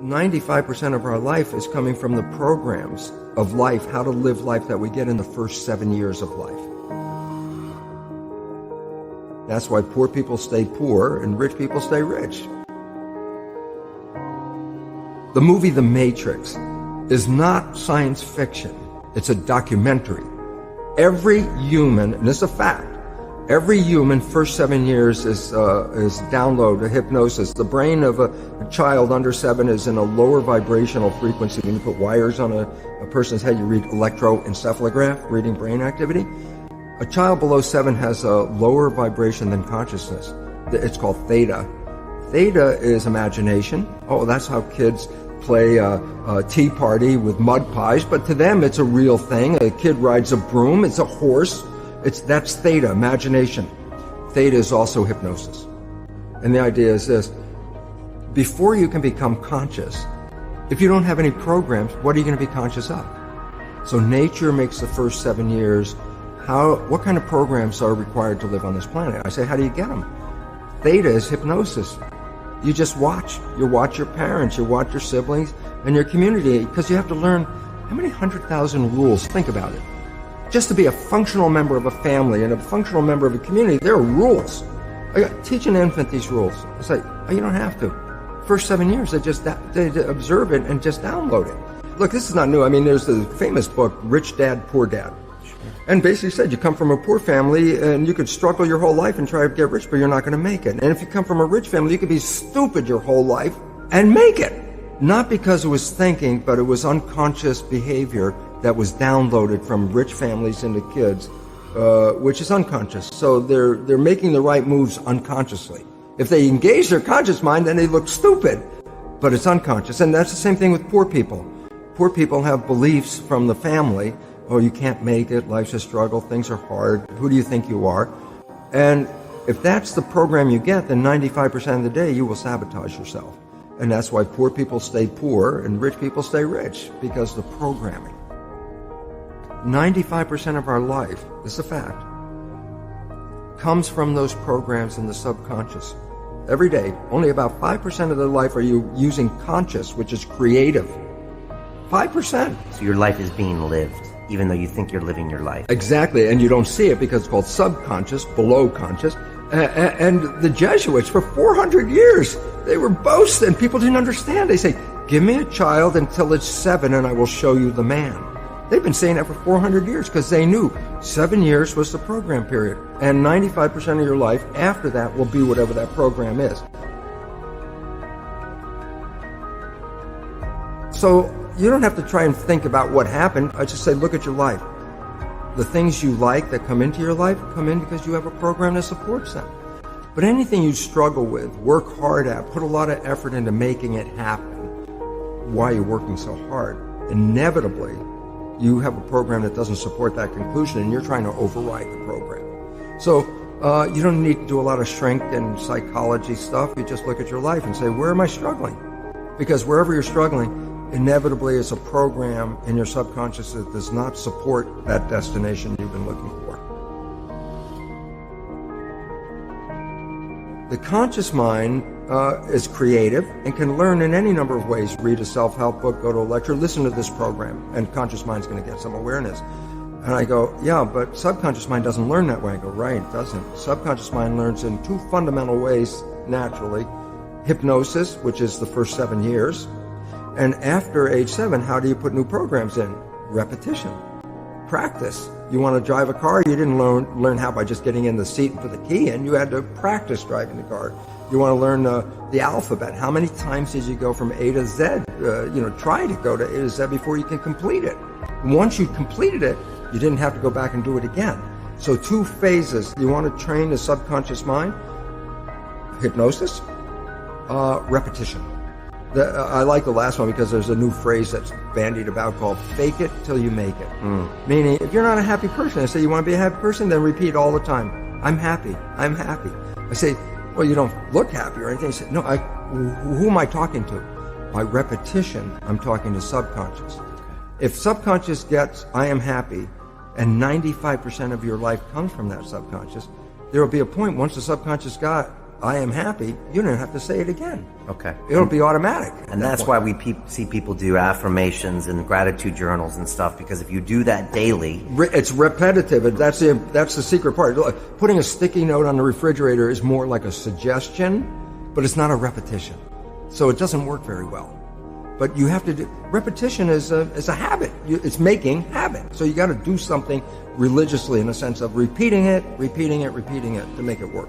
95% of our life is coming from the programs of life, how to live life that we get in the first 7 years of life. That's why poor people stay poor and rich people stay rich. The movie The Matrix is not science fiction. It's a documentary. Every human, and this is a fact, every human first 7 years is download a hypnosis. The brain of a child under 7 is in a lower vibrational frequency. When you put wires on a person's head, you read electroencephalograph, reading brain activity. A child below 7 has a lower vibration than consciousness. It's called theta. Theta is imagination. Oh, that's how kids play a tea party with mud pies, but to them it's a real thing. A kid rides a broom, it's a horse. That's theta, imagination. Theta is also hypnosis. And the idea is this: before you can become conscious, if you don't have any programs, what are you going to be conscious of? So nature makes the first 7 years. What kind of programs are required to live on this planet? I say, how do you get them? Theta is hypnosis. You just watch. You watch your parents, you watch your siblings, and your community, because you have to learn how many 100,000 rules. Think about it. Just to be a functional member of a family and a functional member of a community, there are rules. Teach an infant these rules. It's like, you don't have to. First 7 years, they observe it and just download it. Look, this is not new. I mean, there's the famous book, Rich Dad, Poor Dad. And basically said you come from a poor family and you could struggle your whole life and try to get rich, but you're not going to make it. And if you come from a rich family, you could be stupid your whole life and make it. Not because it was thinking, but it was unconscious behavior that was downloaded from rich families into kids, which is unconscious. So they're making the right moves unconsciously. If they engage their conscious mind, then they look stupid, but it's unconscious. And that's the same thing with poor people. Poor people have beliefs from the family. Oh, you can't make it, life's a struggle, things are hard, who do you think you are? And if that's the program you get, then 95% of the day you will sabotage yourself. And that's why poor people stay poor and rich people stay rich, because the programming. 95% of our life, this is a fact, comes from those programs in the subconscious. Every day, only about 5% of their life are you using conscious, which is creative. 5%. So your life is being lived, even though you think you're living your life. Exactly, and you don't see it because it's called subconscious, below conscious. And the Jesuits, for 400 years, they were boasting. People didn't understand. They say, give me a child until it's 7 and I will show you the man. They've been saying that for 400 years because they knew 7 years was the program period. And 95% of your life after that will be whatever that program is. So you don't have to try and think about what happened. I just say, look at your life. The things you like that come into your life come in because you have a program that supports them. But anything you struggle with, work hard at, put a lot of effort into making it happen, why you're working so hard, inevitably you have a program that doesn't support that conclusion and you're trying to override the program. So you don't need to do a lot of strength and psychology stuff. You just look at your life and say, where am I struggling? Because wherever you're struggling, inevitably it's a program in your subconscious that does not support that destination you've been looking for. The conscious mind is creative and can learn in any number of ways. Read a self-help book, go to a lecture, listen to this program, and conscious mind's going to get some awareness. And I go, yeah, but subconscious mind doesn't learn that way. I go, right, it doesn't. Subconscious mind learns in two fundamental ways naturally. Hypnosis, which is the first 7 years. And after age 7, how do you put new programs in? Repetition. Practice. You want to drive a car, you didn't learn how by just getting in the seat and put the key in. You had to practice driving the car. You want to learn the alphabet. How many times did you go from A to Z? Try to go to A to Z before you can complete it. Once you completed it, you didn't have to go back and do it again. So 2 phases. You want to train the subconscious mind. Hypnosis. Repetition. I like the last one because there's a new phrase that's bandied about called fake it till you make it. Meaning, if you're not a happy person, I say, you want to be a happy person? Then repeat all the time, I'm happy, I'm happy. I say, well, you don't look happy or anything. I say, no, who am I talking to? By repetition, I'm talking to subconscious. If subconscious gets, I am happy, and 95% of your life comes from that subconscious, there will be a point once the subconscious got, I am happy, you don't have to say it again. Okay. It'll be automatic. And that's why we see people do affirmations and gratitude journals and stuff, because if you do that daily... It's repetitive. That's the secret part. Putting a sticky note on the refrigerator is more like a suggestion, but it's not a repetition. So it doesn't work very well. But you have to do... Repetition is a habit. It's making habit. So you got to do something religiously in the sense of repeating it to make it work.